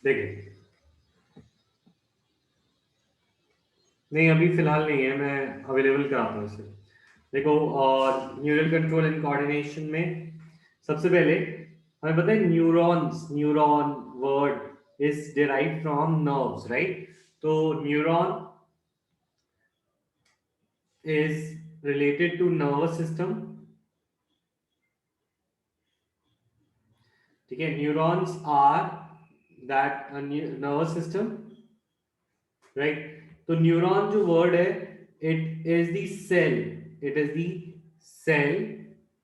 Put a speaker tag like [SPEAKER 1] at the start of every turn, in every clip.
[SPEAKER 1] देखिए, नहीं अभी फिलहाल नहीं है, मैं अवेलेबल कराता हूँ इसे। देखो, न्यूरल कंट्रोल एंड कोऑर्डिनेशन में सबसे पहले हमें पता है neurons, neuron word is derive from nerves, right? तो neuron is related to nervous system. ठीक है, neurons are that nervous system, right? तो न्यूरॉन जो वर्ड है, it is the cell, it is the cell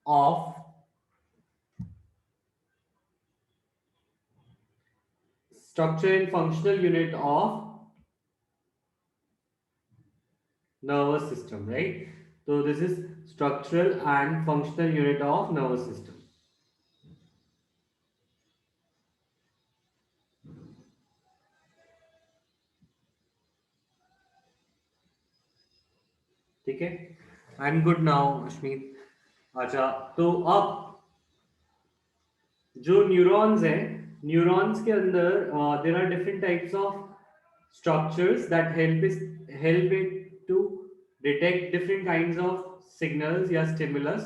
[SPEAKER 1] of structure and functional unit of nervous system, right? So this is structural and functional unit of nervous system. ठीक है, I am good now Ashmeet. अच्छा, तो अब जो neurons हैं, neurons के अंदर there are different types of structures that help it to detect different kinds of signals या stimulus.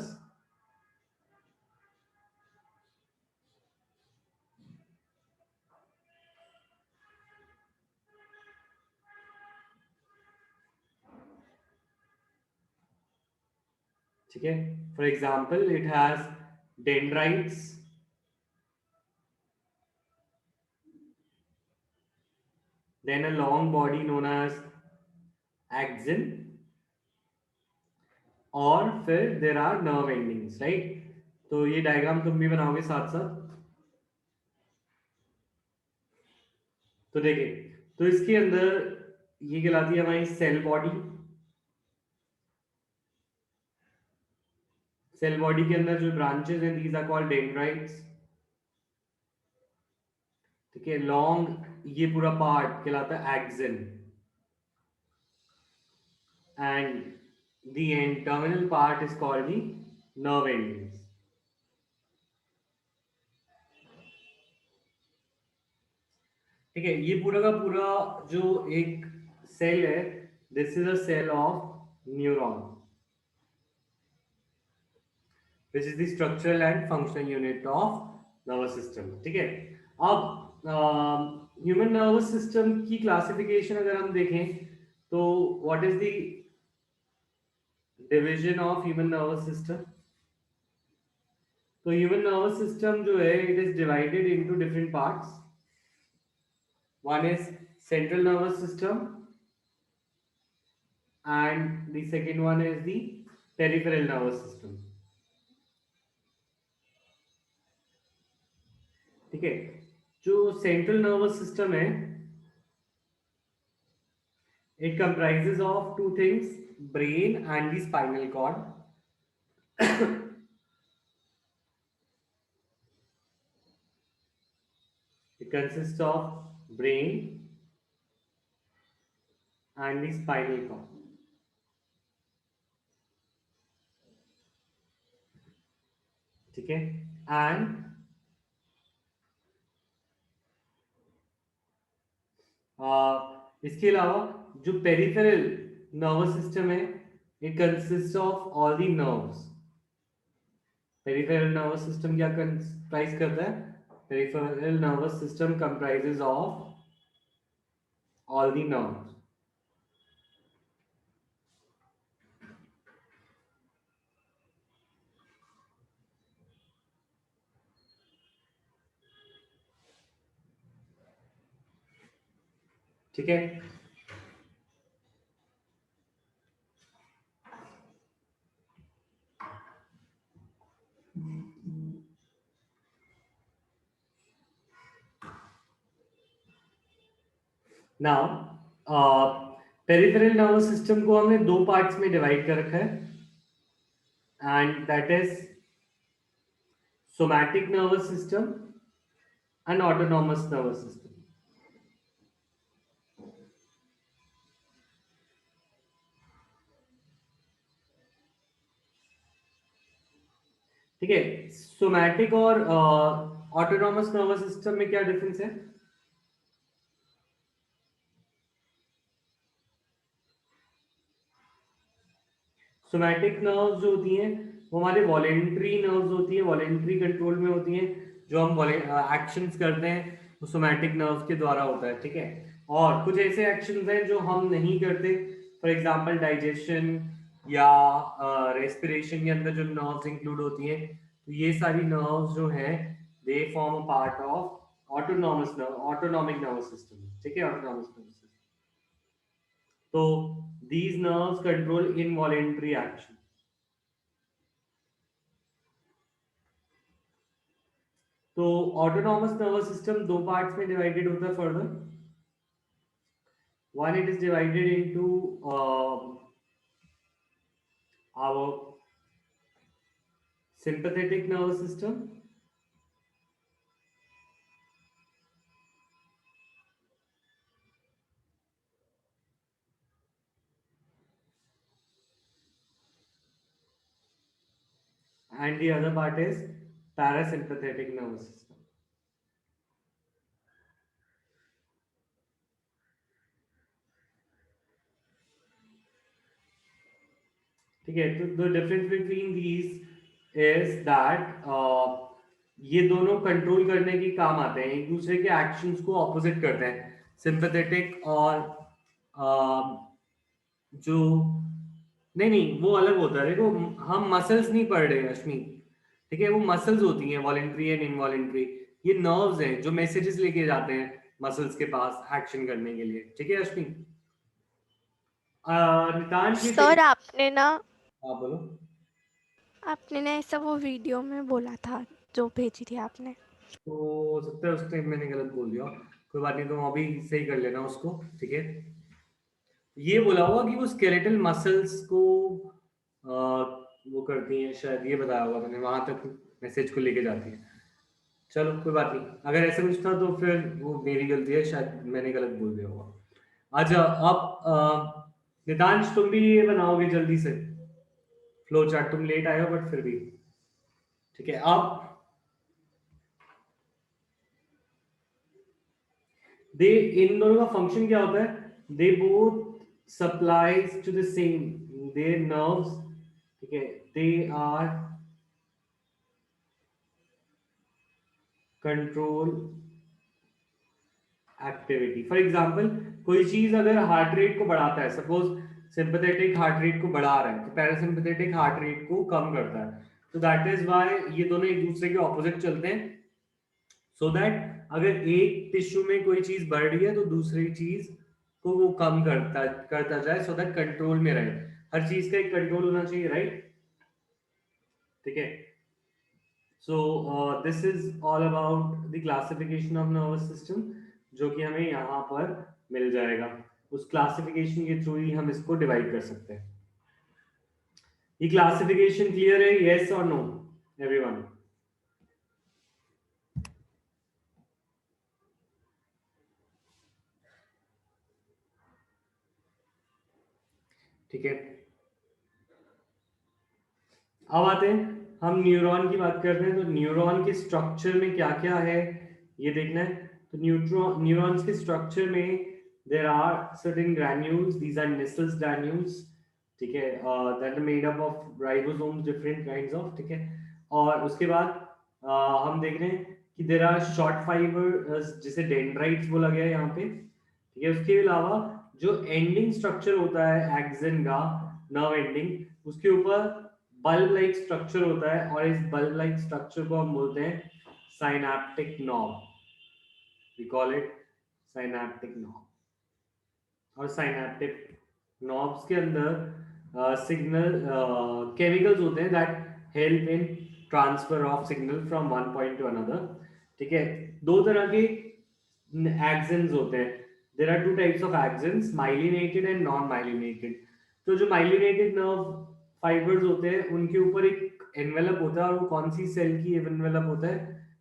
[SPEAKER 1] ठीक है, for example it has dendrites, then a long body known as axon, और फिर there are nerve endings, right? तो ये diagram तुम भी बनाओगे साथ साथ। तो देखिए, तो इसके अंदर ये कहलाती है हमारी सेल बॉडी। सेल बॉडी के अंदर जो ब्रांचेस हैं, दीज आर कॉल्ड डेंड्राइट्स। ठीक है, लॉन्ग ये पूरा पार्ट कहलाता है action, and the end terminal part is called the nerve endings. ठीक है, ये पूरा का पूरा जो एक सेल है, this is a cell of neuron which is the structural and functional unit of nervous system. ठीक है, अब ह्यूमन नर्वस सिस्टम की क्लासिफिकेशन अगर हम देखें, तो what is the division of human nervous system? तो ह्यूमन नर्वस सिस्टम जो है, it is divided into different parts. One is central nervous system and the second one is the peripheral nervous system. ठीक है, जो central nervous system है, it comprises of two things, brain and the spinal cord. It consists of brain and the spinal cord. ठीक है, and इसके अलावा जो peripheral nervous system है, it consists of all the nerves. Peripheral nervous system क्या comprise करता है? Peripheral nervous system comprises of all the nerves. ठीक है, नाउ पेरिफेरल नर्वस सिस्टम को हमने दो पार्ट्स में डिवाइड कर रखा है, and that is somatic nervous system and autonomous nervous system. ठीक है, सोमैटिक और ऑटोनॉमस नर्वस सिस्टम में क्या डिफरेंस है? सोमैटिक नर्व्स जो होती हैं वो हमारे वॉलेंट्री नर्व्स होती है, वॉलेंट्री कंट्रोल में होती हैं। जो हम एक्शंस करते हैं वो सोमैटिक नर्व्स के द्वारा होता है, ठीक है। और कुछ ऐसे एक्शंस हैं जो हम नहीं करते, फॉर एग्जांपल डाइजेशन या रेस्पिरेशन के अंदर जो नर्व्स इंक्लूड होती हैं, तो ये सारी नर्व्स जो हैं they form a part of autonomic nervous system, ठीक है, ऑटोनॉमिक नर्वस सिस्टम। तो these nerves control involuntary action. तो ऑटोनॉमस नर्वस सिस्टम दो पार्ट्स में डिवाइडेड होता है further. One, it is divided into our sympathetic nervous system and the other part is parasympathetic nervous system. ठीक है, तो the difference between these is that ये दोनों कंट्रोल करने के काम आते हैं, एक दूसरे के एक्शंस को ऑपोजिट करते हैं। सिंपैथेटिक और जो नहीं नहीं वो अलग होता है, देखो हम मसल्स नहीं पढ़ रहे अश्मी, ठीक है, वो मसल्स होती हैं वॉलेंट्री एंड इनवॉलेंट्री, ये नर्व्स हैं जो मैसेजेस लेके जाते हैं मसल्स के पास एक्शन करने के लिए, ठीक है अश्मी। नितांश
[SPEAKER 2] सर आपने ना
[SPEAKER 1] हाँ बोलो।
[SPEAKER 2] आपने ना ऐसा वो वीडियो में बोला था जो भेजी थी आपने।
[SPEAKER 1] तो हो सकता है उस टाइम मैंने गलत बोल दिया, कोई बात नहीं, तुम अभी सही कर लेना उसको, ठीक है। ये बोला होगा कि वो स्केलेटल मसल्स को वो करती हैं, शायद ये बताया होगा मैंने, वहां तक मैसेज को लेके जाती है। चलो कोई बात नहीं, अगर ऐसा कुछ था तो फिर वो मेरी गलती है, शायद मैंने गलत बोल दिया होगा। अच्छा अब नितांश तुम भी ये बनाओगे जल्दी से फ्लो चार्ट, तुम लेट आए हो बट फिर भी ठीक है। अब दे इन दोनों का फंक्शन क्या होता है, they both supplies to the same there nerves, ठीक है, they are control activity. For example कोई चीज अगर हार्ट रेट को बढ़ाता है, सपोज सिंपैथेटिक हार्ट रेट को बढ़ा रहा है तो पैरासिम्पैथेटिक हार्ट रेट को कम करता है, तो दैट इज व्हाई ये दोनों एक दूसरे के ऑपोजिट चलते हैं, सो दैट अगर एक टिश्यू में कोई चीज बढ़ रही है तो दूसरी चीज को वो कम करता जाए, सो दैट कंट्रोल में रहे। हर चीज का एक कंट्रोल होना चाहिए, राइट, ठीक है। So this is all about the classification of nervous system, जो कि हमें यहाँ पर मिल जाएगा, उस क्लासिफिकेशन के थ्रू ही हम इसको डिवाइड कर सकते हैं। ये क्लासिफिकेशन क्लियर है, यस और नो एवरीवन? ठीक है, अब आते हैं हम न्यूरॉन की बात करते हैं, तो न्यूरॉन के स्ट्रक्चर में क्या क्या है ये देखना है। तो न्यूरॉन्स के स्ट्रक्चर में there are certain granules, these are Nissl's granules, ठीक है, that are made up of ribosomes, different kinds of, ठीक है। और उसके बाद हम देख रहे हैं कि देयर आर शॉर्ट फाइबर, जिसे डेंड्राइट्स बोला गया है यहाँ पे, ठीक है। उसके अलावा जो एंडिंग स्ट्रक्चर होता है एक्सन का, नर्व एंडिंग, उसके ऊपर बल्ब लाइक स्ट्रक्चर होता है, और इस बल्ब लाइक स्ट्रक्चर को हम बोलते हैं synaptic knob, we call it synaptic knob. और साइनैप्टिक नॉब्स के अंदर सिग्नल केमिकल्स होते हैं that help in transfer of signal from one point to another, ठीक है। दो तरह के एक्सन्स होते हैं, there are two types of axons, myelinated and non myelinated. तो जो माइलिनेटेड नर्व फाइबर्स होते हैं उनके ऊपर एक एनवेलप होता है, और वो कौन सी सेल की एनवेलप होता है,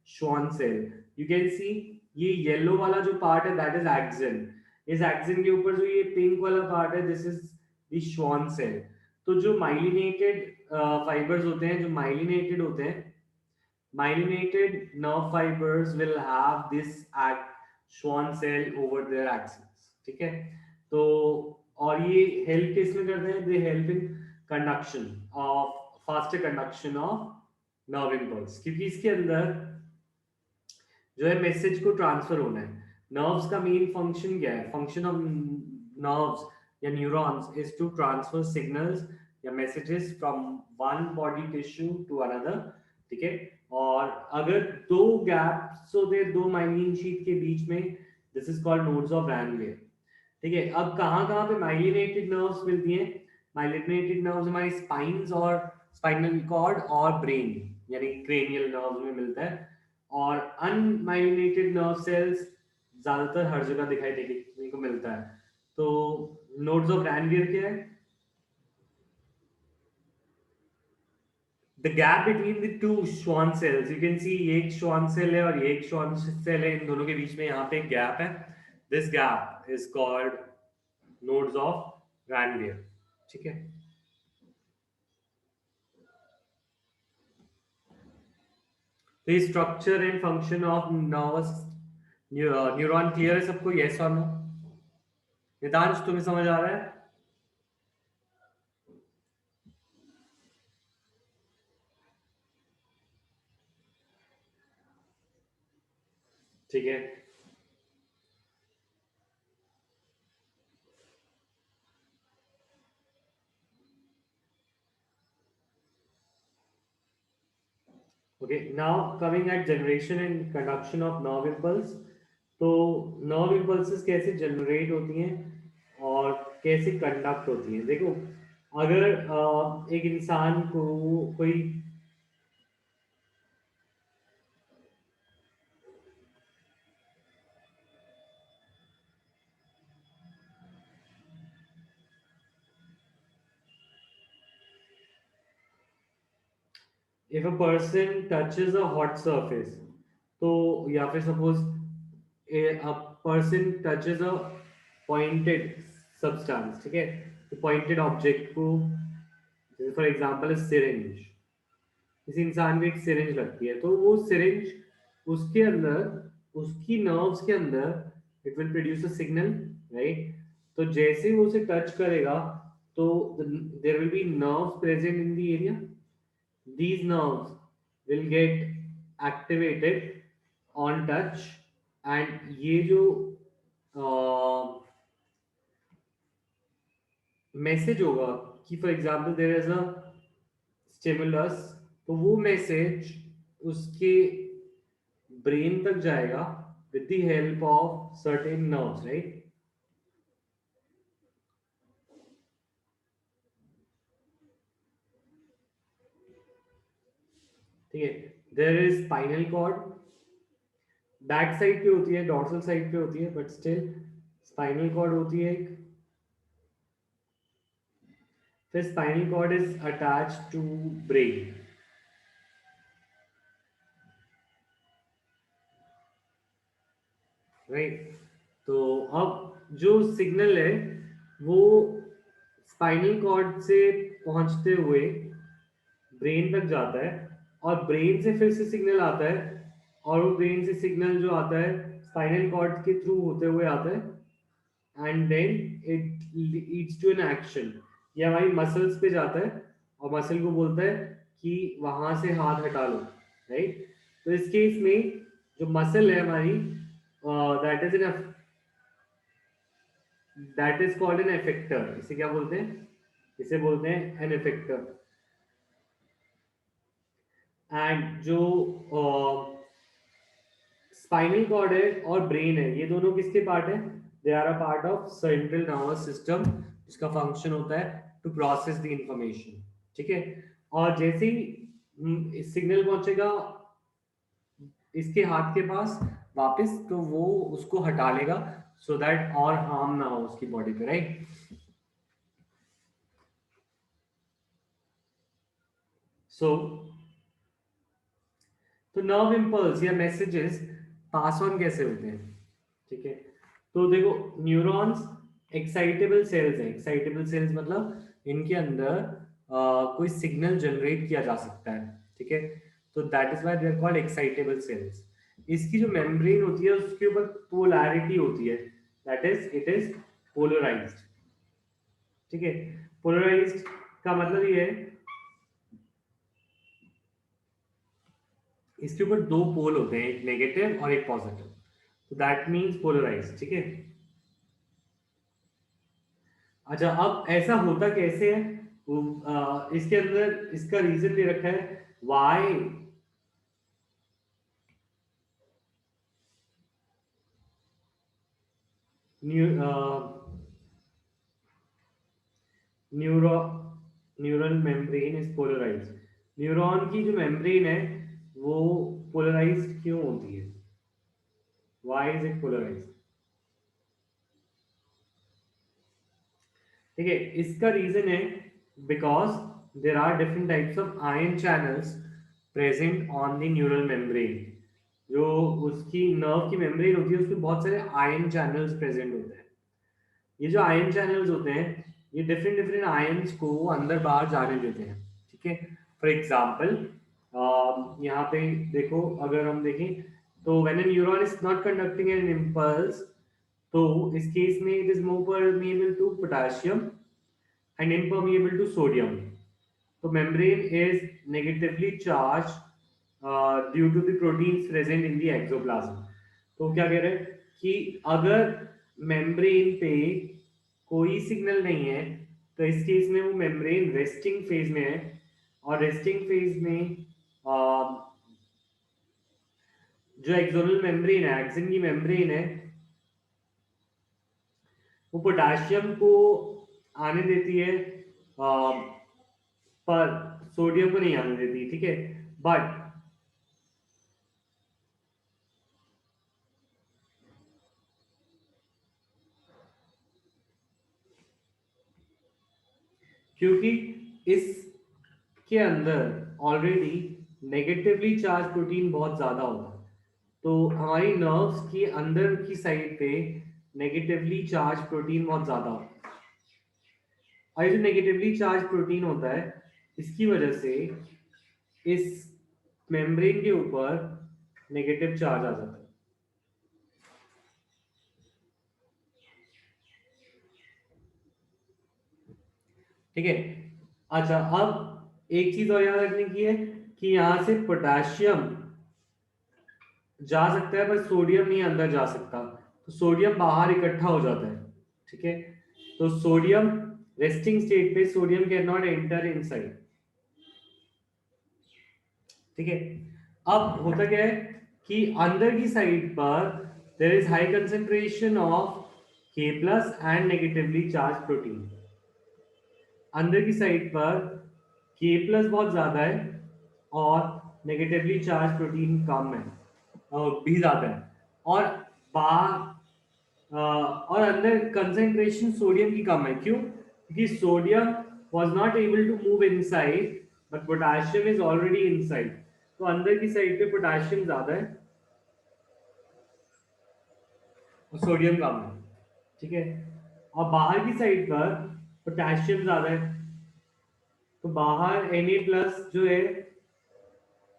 [SPEAKER 1] Schwann cell. You can see ये येलो वाला जो पार्ट है दैट इज एक्सन, इस एक्सन के ऊपर जो ये पिंक वाला पार्ट है this is the Schwann cell. तो जो माइलिनेटेड फाइबर्स होते हैं, जो माइलिनेटेड होते हैं, myelinated nerve fibers will have this Schwann cell over their axons, ठीक है। तो और ये हेल्प किस में करते हैं, they help in conduction of faster conduction of nerve impulse, क्योंकि इसके अंदर जो है मैसेज को ट्रांसफर होना है। नर्व्स का मेन फंक्शन क्या है? फंक्शन ऑफ नर्व्स या neurons is to transfer signals या messages from one body tissue to another, ठीक है। और अगर दो गैप्स होते हैं दो माइलिन शीट के बीच में, this is called nodes of Ranvier, ठीक है। अब कहाँ कहाँ पे माइलिनेटेड नर्व्स मिलती हैं? माइलिनेटेड नर्व्स हमारी स्पाइन्स और स्पाइनल कॉर्ड और ब्रेन यानी क्रेनियल नर्व्स में मिलता है। और अनमाइलिनेटेड नर्व सेल्स ज्यादातर हर जगह दिखाई देने को मिलता है। तो नोड्स ऑफ रैनवियर क्या है? The gap between the two Schwann cells, you can see ये एक श्वान सेल है और ये एक श्वान सेल है, इन दोनों के बीच में यहाँ पे एक गैप है। This gap is called nodes of Ranvier, ठीक है। तो structure and function of nervous neuron clear है सबको? यस और नो? नितांश तुम्हें समझ आ रहा है? ठीक है। Okay, now coming at generation and conduction of nerve impulse. तो नर्व इम्पल्सेस कैसे जनरेट होती हैं और कैसे कंडक्ट होती हैं? देखो, अगर एक इंसान को कोई if a person touches a hot surface, तो या फिर suppose a person touches a pointed substance, ठीक है, तो pointed object को, जैसे फॉर एग्जांपल सिरिंज, किसी इंसान को एक सिरिंज लगती है तो वो सिरिंज उसके अंदर उसकी नर्व्स के अंदर it will produce a signal, right. तो जैसे ही वो उसे टच करेगा तो there will be nerves present in the area, these nerves will get activated on touch, and ये जो मैसेज होगा कि for example there is a stimulus, तो वो मैसेज उसके ब्रेन तक जाएगा with the help of certain nerves, right. ठीक है, there is spinal cord, back side पे होती है, डॉर्सल साइड पे होती है, बट स्टिल स्पाइनल कॉर्ड होती है एक। फिर spinal cord is attach to brain, right. तो अब जो सिग्नल है वो स्पाइनल कॉर्ड से पहुंचते हुए ब्रेन तक जाता है, और ब्रेन से फिर से सिग्नल आता है, और वो ब्रेन से सिग्नल जो आता है स्पाइनल कॉर्ड के थ्रू होते हुए आता है, and then it leads to an action. ये हमारी मसल्स पे जाता है और मसल को बोलता है कि वहां से हाथ हटा लो, राइट। तो इस केस में जो मसल है हमारी, that is an that is called an effector. इसे क्या बोलते हैं? इसे बोलते हैं एन इफेक्टर। एंड जो स्पाइनल कॉर्ड है और ब्रेन है, ये दोनों किसके पार्ट है? They are a part of central nervous system, जिसका फंक्शन होता है टू प्रोसेस द इंफॉर्मेशन, ठीक है। और जैसे ही सिग्नल पहुंचेगा इसके हाथ के पास वापस, तो वो उसको हटा लेगा सो दैट और हार्म ना हो उसकी बॉडी पे, राइट। सो तो नर्व इम्पल्स या मैसेजेस पास ऑन कैसे होते हैं? ठीक है, तो देखो, न्यूरॉन्स एक्साइटेबल सेल्स हैं। एक्साइटेबल सेल्स मतलब इनके अंदर कोई सिग्नल जनरेट किया जा सकता है, ठीक है। तो that is why they are called excitable cells. इसकी जो मेम्ब्रेन होती है उसके ऊपर पोलैरिटी होती है, that is it is polarised, ठीक है। पोलराइज्ड का मतलब ये है इसके ऊपर दो पोल होते हैं, एक नेगेटिव और एक पॉजिटिव, तो दैट मीन्स पोलराइज। ठीक है। अच्छा, अब ऐसा होता कैसे है, इसके अंदर इसका रीजन दे रखा है why neuro neural membrane is polarise. Neuron की जो मेम्ब्रेन है वो पोलराइज क्यों होती है? Why is it polarise? ठीक है, इसका रीजन है because there are different types of ion channels present on the neural membrane. जो उसकी नर्व की मेम्ब्रेन होती है उसमें बहुत सारे आयन चैनल्स प्रेजेंट होते हैं। ये जो आयन चैनल्स होते हैं ये डिफरेंट डिफरेंट आयंस को अंदर बाहर जाने देते हैं। ठीक है। फॉर एग्जाम्पल यहाँ पे देखो, अगर हम देखें तो when a neuron is not conducting an impulse, तो इस केस में it is more permeable to potassium and impermeable to sodium. So membrane is negatively charged due to the proteins present in the exoplasm. तो क्या कह रहे हैं कि अगर मेम्ब्रेन पे कोई सिग्नल नहीं है तो इस केस में वो मेम्ब्रेन रेस्टिंग फेज में है, और रेस्टिंग फेज में जो एक्सोनल मेम्ब्रेन है, एक्सिन की मेम्ब्रेन है, वो पोटेशियम को आने देती है पर सोडियम को नहीं आने देती। ठीक है। बट क्योंकि इसके अंदर ऑलरेडी नेगेटिवली चार्ज प्रोटीन बहुत ज्यादा होता है, तो हमारी नर्व्स की अंदर की साइड पे नेगेटिवली चार्ज प्रोटीन बहुत ज्यादा होता है, और ये जो नेगेटिवली चार्ज प्रोटीन होता है इसकी वजह से इस मेम्ब्रेन के ऊपर नेगेटिव चार्ज आ जाता है। ठीक है। अच्छा, अब एक चीज और याद रखने की है कि यहां से पोटेशियम जा सकता है पर सोडियम नहीं अंदर जा सकता, तो सोडियम बाहर इकट्ठा हो जाता है। ठीक है। तो सोडियम रेस्टिंग स्टेट पे sodium can not enter inside. ठीक है। अब होता क्या है कि अंदर की साइड पर there is high concentration of K plus and negatively charge protein. अंदर की साइड पर K प्लस बहुत ज्यादा है और नेगेटिवली चार्ज प्रोटीन कम है, भी ज्यादा है, और बाहर और अंदर कंसेंट्रेशन सोडियम की कम है। क्यों? क्योंकि sodium was not able to move inside but potassium is already inside, तो अंदर की साइड पे पोटेशियम ज्यादा है और सोडियम कम है। ठीक है। और बाहर की साइड पर पोटेशियम ज्यादा है, तो बाहर Na प्लस जो है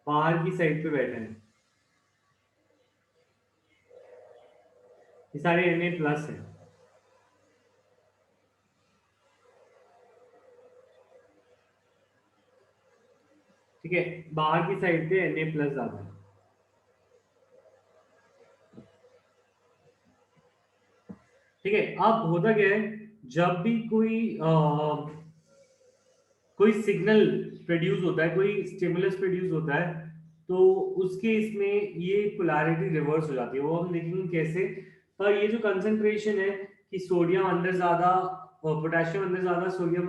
[SPEAKER 1] बाहर की साइड पे बैठे हैं, ये सारे Na प्लस है। ठीक है। बाहर की साइड पे Na प्लस ज्यादा है। ठीक है। अब होता क्या है, जब भी कोई सिग्नल प्रोड्यूस होता है, कोई स्टिमुलस प्रोड्यूस होता है, तो उसके इसमें ये पोलैरिटी रिवर्स हो जाती है। वो हम देखेंगे कैसे। पर ये जो कंसंट्रेशन है कि सोडियम अंदर ज्यादा और पोटेशियम अंदर ज्यादा, सोडियम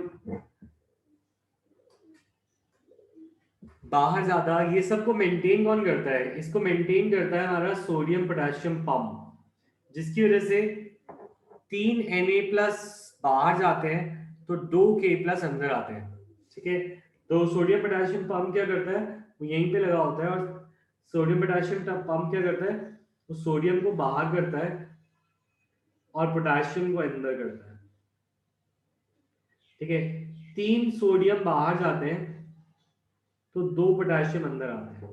[SPEAKER 1] बाहर ज्यादा, ये सबको मेंटेन कौन करता है? इसको मेंटेन करता है हमारा सोडियम पोटेशियम पंप, जिसकी वजह से 3 Na प्लस बाहर जाते हैं तो 2 K प्लस अंदर आते हैं। ठीक है। तो सोडियम पोटेशियम पंप क्या करता है, वो यहीं पे लगा होता है, और सोडियम पोटेशियम पंप क्या करता है, वो सोडियम को बाहर करता है और पोटेशियम को अंदर करता है। ठीक है। 3 सोडियम बाहर जाते हैं तो 2 पोटेशियम अंदर आते हैं।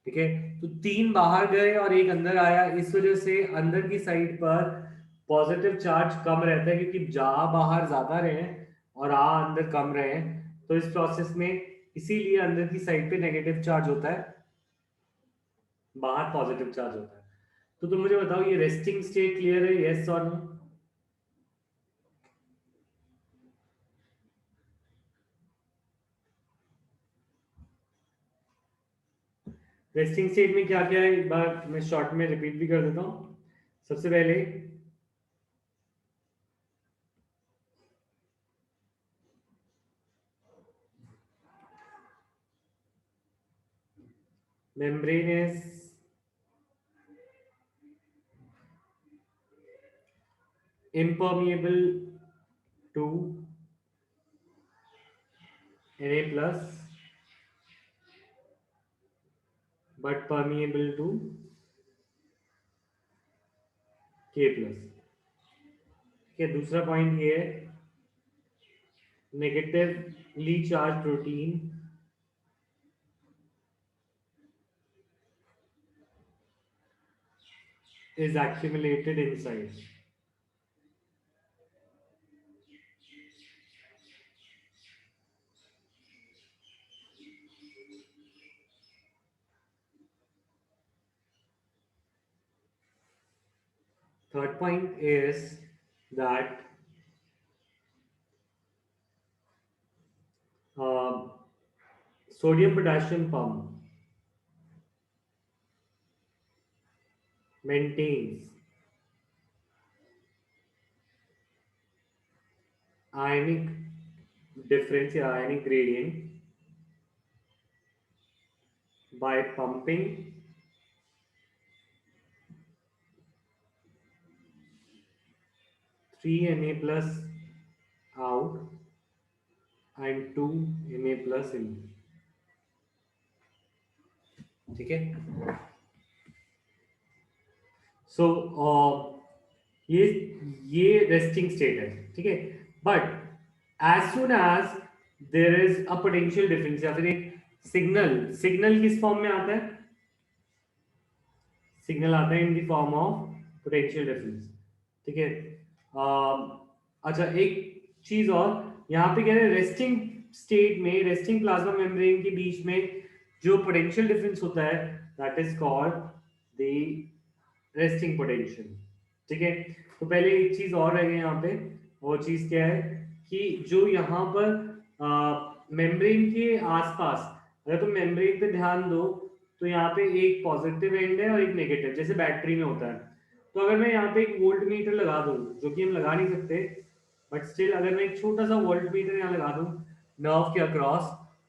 [SPEAKER 1] ठीक है। तो 3 बाहर गए और एक अंदर आया, इस वजह से अंदर की साइड पर पॉजिटिव चार्ज कम रहता है, क्योंकि जा बाहर ज्यादा रहे और आ अंदर कम रहे हैं, तो इस प्रोसेस में इसीलिए अंदर की साइड पे नेगेटिव चार्ज होता है, बाहर पॉजिटिव चार्ज होता है। तो तुम मुझे बताओ ये रेस्टिंग स्टेट क्लियर है, यस और नो? रेस्टिंग स्टेट में क्या क्या है, एक बार मैं शॉर्ट में रिपीट भी कर देता हूँ। सबसे पहले membrane is impermeable to Na plus but permeable to K plus। ठीक है, दूसरा पॉइंट ये है negatively charge protein is accumulated inside। Third point is that uh, sodium potassium pump maintains ionic difference या ionic gradient by pumping 3 Na plus out and 2 Na plus in। ठीक है, सो ये resting state है। ठीक है, but as soon as there is a potential difference या फिर एक सिग्नल, सिग्नल किस फॉर्म में आता है? सिग्नल आता है in the form of potential difference. ठीक है, अच्छा एक चीज और यहाँ पे कह रहे हैं रेस्टिंग स्टेट में, रेस्टिंग प्लाज्मा मेम्ब्रेन के बीच में जो पोटेंशियल डिफरेंस होता है that is called the resting potential. ठीक है, तो पहले एक चीज और रह गई यहाँ पे, वो चीज क्या है कि जो यहाँ पर मेम्ब्रेन के आसपास, अगर तुम मेम्ब्रेन पे ध्यान दो तो यहाँ पे एक पॉजिटिव एंड है और एक नेगेटिव, जैसे बैटरी में होता है। तो अगर मैं यहाँ पे एक वोल्ट मीटर लगा दूं, जो कि हम लगा नहीं सकते, बट स्टिल अगर मैं एक छोटा सा वोल्ट मीटर यहाँ लगा दूं नर्व के अक्रॉस,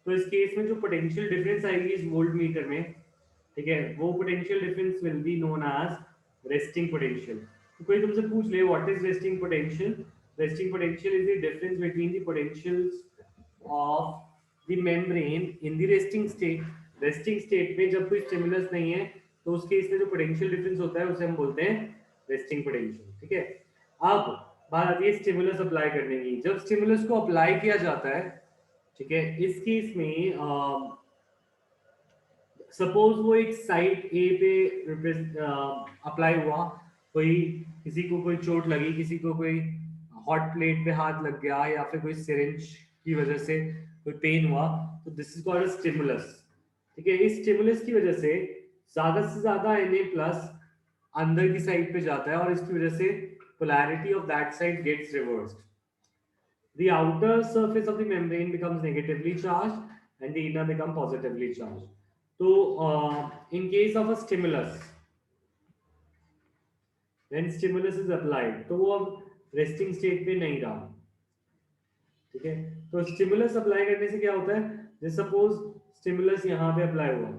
[SPEAKER 1] तो इस केस में जो पोटेंशियल डिफरेंस आएगी इस वोल्ट मीटर में, ठीक है, वो potential difference will be known as resting potential. तो कोई तुमसे पूछ ले what is resting potential, resting potential is the difference between the potentials of the membrane in the resting state. Resting state में जब कोई स्टिमुलस नहीं है तो उस केस में जो पोटेंशियल डिफरेंस होता है उसे हम बोलते हैं रेस्टिंग पोटेंशियल। ठीक है, अब बात आती है स्टिमुलस अप्लाई करने की। जब स्टिमुलस को अप्लाई किया जाता है, ठीक है, इस केस में सपोज वो एक साइट ए पे अप्लाई हुआ, कोई किसी को कोई चोट लगी, किसी को कोई हॉट प्लेट पे हाथ लग गया या फिर कोई सिरिंज की वजह से कोई पेन हुआ, तो दिस इज कॉल्ड स्टिमुलस। ठीक है, इस स्टिमुलस की वजह से ज्यादा Na प्लस अंदर की साइड पे जाता है और इसकी वजह से polarity of that side gets reversed. The outer surface of the membrane becomes negatively charged and the inner become positively charged. So, in case of a stimulus, when stimulus is applied, तो वो अब resting state पे नहीं रहा। ठीक है, तो stimulus apply करने से क्या होता है, जैसे सपोज stimulus यहाँ पे अप्लाई हुआ,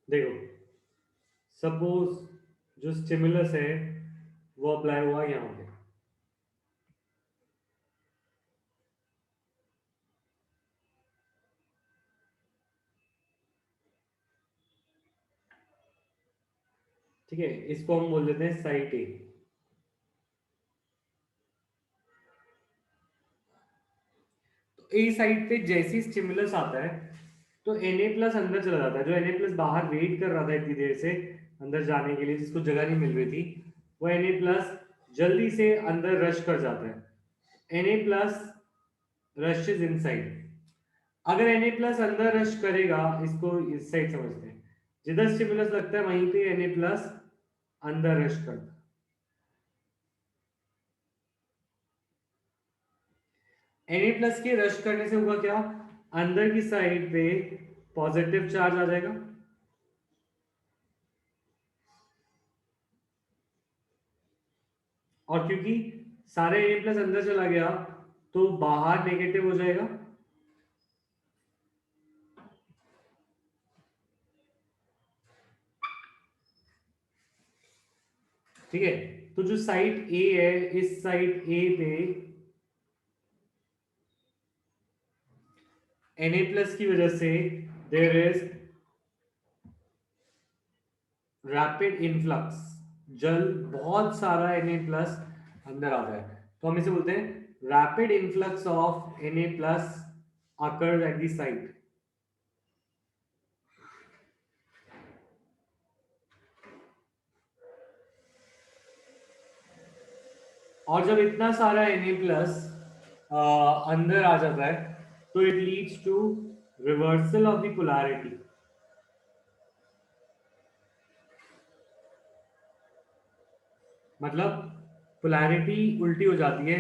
[SPEAKER 1] देखो सपोज जो स्टिमुलस है वो अप्लाई हुआ यहाँ पे, ठीक है, इसको हम बोल देते हैं साइट ए। तो ए साइट पे जैसी स्टिमुलस आता है तो Na+ अंदर चला जाता है। जो Na+ बाहर वेट कर रहा था इतनी देर से अंदर जाने के लिए, जिसको जगह नहीं मिल रही थी, वो Na+ जल्दी से अंदर रश कर जाता है। Na+ rashes inside. अगर Na+ अंदर रश करेगा, इसको इस साइड समझते हैं, जिधर स्टिमुलस लगता है वहीं पे Na+ अंदर रश करता है। Na+ के रश करने से होगा क्या, अंदर की साइड पे पॉजिटिव चार्ज आ जाएगा, और क्योंकि सारे Na+ अंदर चला गया तो बाहर नेगेटिव हो जाएगा। ठीक है, तो जो साइट ए है, इस साइट ए पे Na+ की वजह से देयर इज रैपिड इनफ्लक्स, जल बहुत सारा Na+ अंदर आता है, तो हम इसे बोलते हैं rapid influx of Na+ occurs at the site। और जब इतना सारा Na+ अंदर आ जाता है तो it leads to reversal of the polarity. मतलब पोलैरिटी उल्टी हो जाती है,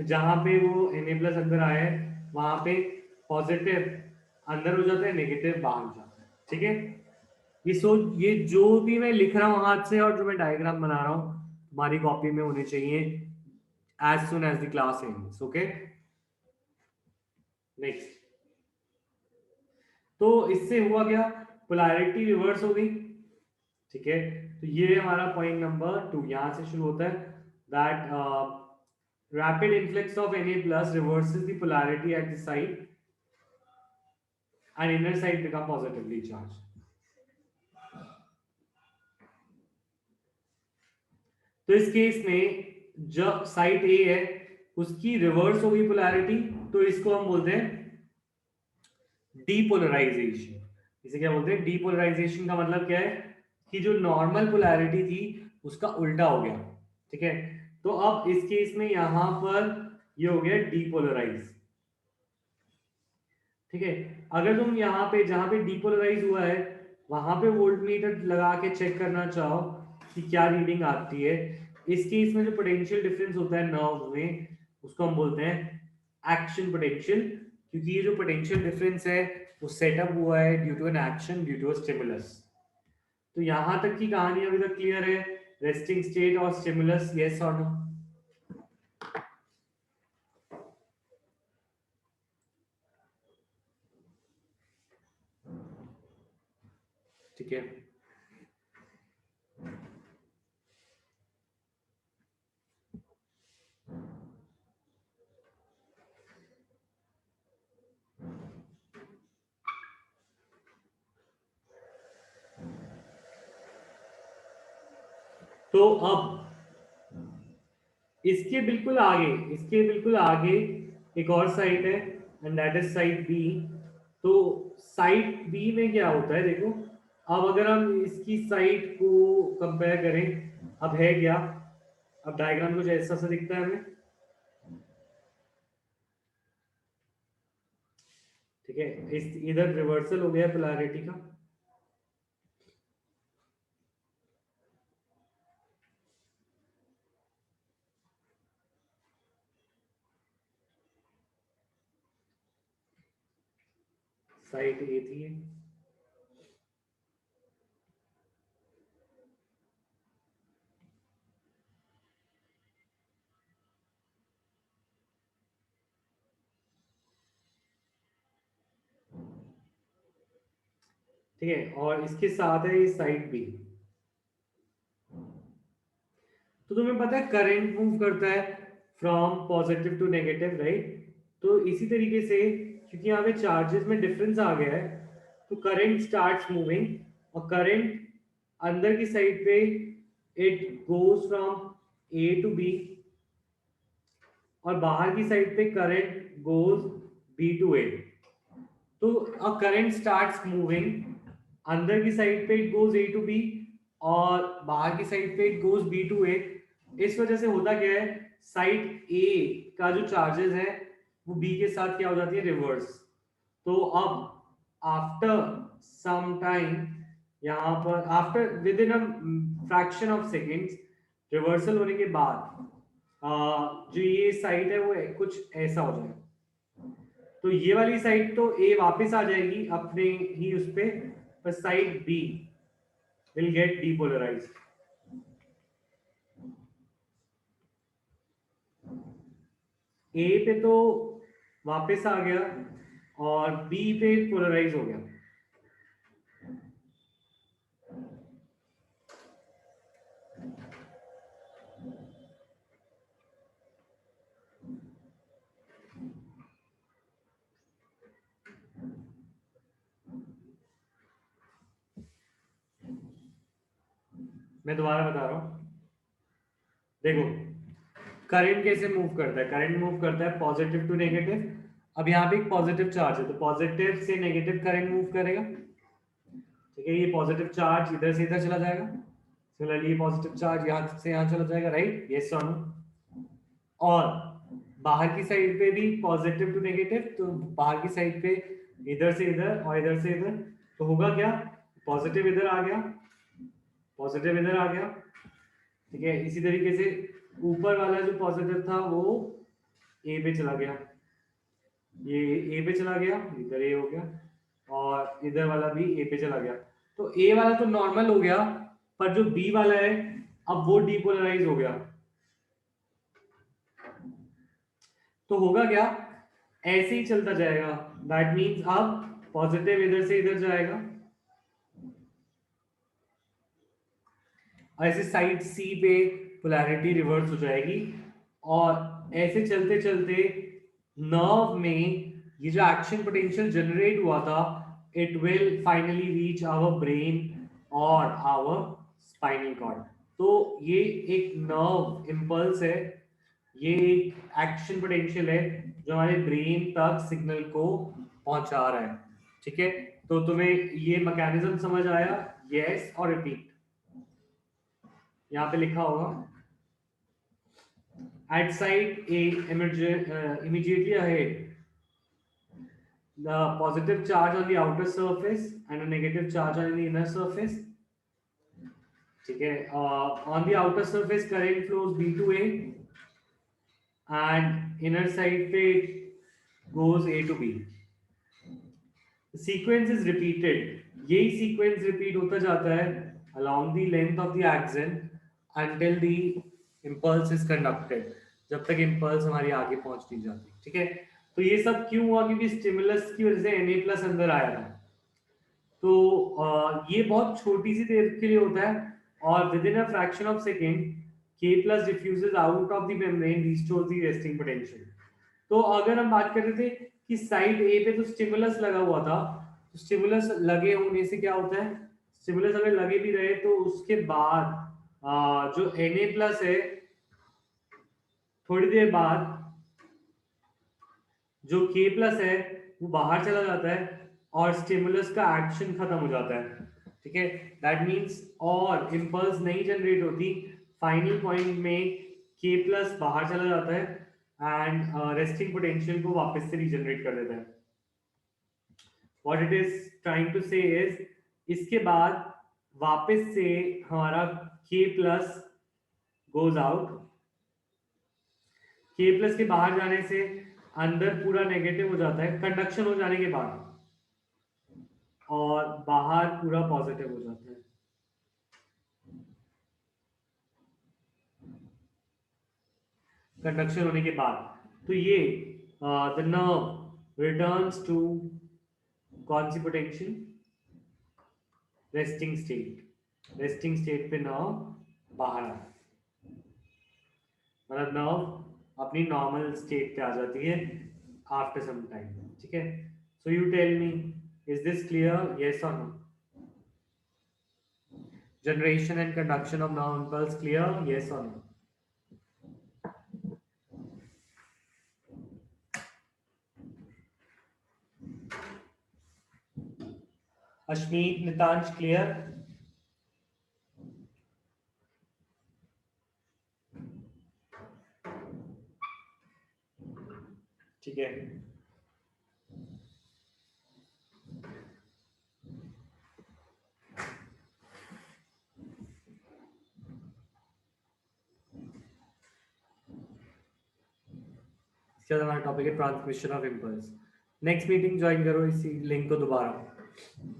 [SPEAKER 1] जहां पे वो Na+ अंदर आया है वहां पे पॉजिटिव अंदर हो जाता है, नेगेटिव बाहर हो जाता है। ठीक है, ये जो भी मैं लिख रहा हूँ हाथ से और जो मैं डायग्राम बना रहा हूँ तुम्हारी कॉपी में होने चाहिए as soon as the class ends. Okay, next. तो इससे हुआ क्या, पोलैरिटी रिवर्स हो गई। ठीक है, तो ये हमारा पॉइंट नंबर 2 यहां से शुरू होता है, that rapid influx of Na+ reverses the polarity at the site and inner side become positively charged। तो इस केस में जब साइट ए है उसकी रिवर्स होगी पोलैरिटी, तो इसको हम बोलते हैं डीपोलराइजेशन। इसे क्या बोलते हैं, डीपोलराइजेशन का मतलब क्या है कि जो नॉर्मल पोलैरिटी थी उसका उल्टा हो गया। ठीक है, तो अब इस केस में यहां पर ये हो गया डीपोलराइज। ठीक है, अगर तुम यहाँ पे जहां पे डीपोलराइज हुआ है वहां पे वोल्टमीटर लगा के चेक करना चाहो कि क्या रीडिंग आती है, इस केस में जो पोटेंशियल डिफरेंस होता है नर्व में उसको हम बोलते हैं एक्शन पोटेंशियल, क्योंकि ये जो पोटेंशियल डिफरेंस है वो सेटअप हुआ है due to an action, due to stimulus. तो यहां तक की कहानी अभी तक क्लियर है, रेस्टिंग स्टेट और स्टिमुलस, यस और नो। ठीक है, तो अब इसके बिल्कुल आगे एक और साइट है and that is site B. तो साइट बी में क्या होता है देखो, अब अगर हम इसकी साइट को कंपेयर करें, अब है क्या, अब डायग्राम कुछ ऐसा सा दिखता है हमें। ठीक है, इस इधर रिवर्सल हो गया पोलैरिटी का, साइट ए थी ये। ठीक है, और इसके साथ है ये साइट बी। तो तुम्हें पता है करंट मूव करता है from positive to negative, right. तो इसी तरीके से क्योंकि यहाँ पे चार्जेस में डिफरेंस आ गया है तो करंट स्टार्ट्स मूविंग, और करंट अंदर की साइड पे it goes from A to B, और बाहर की साइड पे current goes B to A. तो अ करंट स्टार्ट्स मूविंग, अंदर की साइड पे it goes A to B, और बाहर की साइड पे it goes B to A. इस वजह से होता क्या है, साइड ए का जो चार्जेस है वो बी के साथ क्या हो जाती है, रिवर्स। तो अब आफ्टर सम टाइम, यहाँ पर after with in a fraction of seconds, reversal होने के बाद जो ये साइड है वो कुछ ऐसा हो जाएगा। तो ये वाली साइड तो ए वापस आ जाएगी अपने ही उस पे, पर side B will get depolarized. A पे तो वापस आ गया और बी पे पोलराइज हो गया। मैं दोबारा बता रहा हूं, देखो करंट कैसे मूव करता है, करंट मूव करता है पॉजिटिव टू नेगेटिव। अब यहाँ पे एक पॉजिटिव चार्ज है तो पॉजिटिव से नेगेटिव करंट मूव करेगा, ठीक है। ये पॉजिटिव चार्ज इधर से इधर चला जाएगा, सिमिलरली ये पॉजिटिव चार्ज यहाँ से यहाँ चला जाएगा, राइट, यस और नो। और बाहर की साइड पे भी पॉजिटिव टू नेगेटिव, तो बाहर की साइड पे इधर से इधर और इधर से इधर, तो होगा क्या, पॉजिटिव इधर आ गया, पॉजिटिव इधर आ गया, ठीक है। इसी तरीके से ऊपर वाला जो पॉजिटिव था वो ए पे चला गया, ये ए पे चला गया, इधर ए हो गया, और इधर वाला भी ए पे चला गया। तो ए वाला तो नॉर्मल हो गया, पर जो बी वाला है अब वो डीपोलराइज हो गया। तो होगा क्या, ऐसे ही चलता जाएगा, दैट मीन्स अब पॉजिटिव इधर से इधर जाएगा, ऐसे साइड सी पे पोलैरिटी रिवर्स हो जाएगी, और ऐसे चलते चलते नर्व में ये जो एक्शन पोटेंशियल जनरेट हुआ था, it will finally reach our brain और आवर स्पाइनल कॉर्ड। तो ये एक नर्व इम्पल्स है, ये एक एक्शन पोटेंशियल है जो हमारे ब्रेन तक सिग्नल को पहुंचा रहा है, ठीक है। तो तुम्हें ये मैकेनिज्म समझ आया, यस और रिपीट। यहाँ पे लिखा होगा at site A immediately ahead, the positive charge on the outer surface and a negative charge on the inner surface, ठीक है। on the outer surface current flows B to A and inner side पे goes A to B. The sequence is repeated, यही sequence repeat होता जाता है along the length of the axon until the impulse is conducted, जब तक impulse हमारी आगे पहुंच नहीं जाती, ठीक है। तो ये सब क्यों हुआ, क्योंकि स्टिमुलस की वजह से Na प्लस अंदर आया था। तो ये बहुत छोटी सी देर के लिए होता है, और with in a fraction of second K plus diffuses out of the membrane, restore the resting potential. तो अगर हम बात कर रहे थे कि साइड ए पे तो स्टिमुलस लगा हुआ था, तो स्टिमुलस लगे होने से क्या होता है, स्टिमुलस अगर लगे भी रहे तो उसके बाद जो Na प्लस है, थोड़ी देर बाद जो K प्लस है वो बाहर चला जाता है और स्टिमुलस का एक्शन खत्म हो जाता है, ठीक है। दैट मीन्स और इम्पल्स नहीं जनरेट होती, फाइनल पॉइंट में K प्लस बाहर चला जाता है एंड रेस्टिंग पोटेंशियल को वापस से रीजनरेट कर देता है। What it is trying to say is, इसके बाद वापस से हमारा K plus goes out, K plus के बाहर जाने से अंदर पूरा नेगेटिव हो जाता है कंडक्शन हो जाने के बाद, और बाहर पूरा पॉजिटिव हो जाता है। कंडक्शन होने के बाद तो ये द नर्व रिटर्न्स टू कौन सी potential, resting state. Resting state पे नर्व बाहर आ, मतलब नर्व अपनी नॉर्मल स्टेट पे आ जाती है आफ्टर सम टाइम, ठीक है। So you tell me, is this clear, yes और no. generation and conduction of nerve impulse clear? Yes or no? Ashmeet, Nitansh, clear? ठीक है. इसके बाद हमारा टॉपिक है transmission of impulse. Next meeting join करो, इसी लिंक को दोबारा.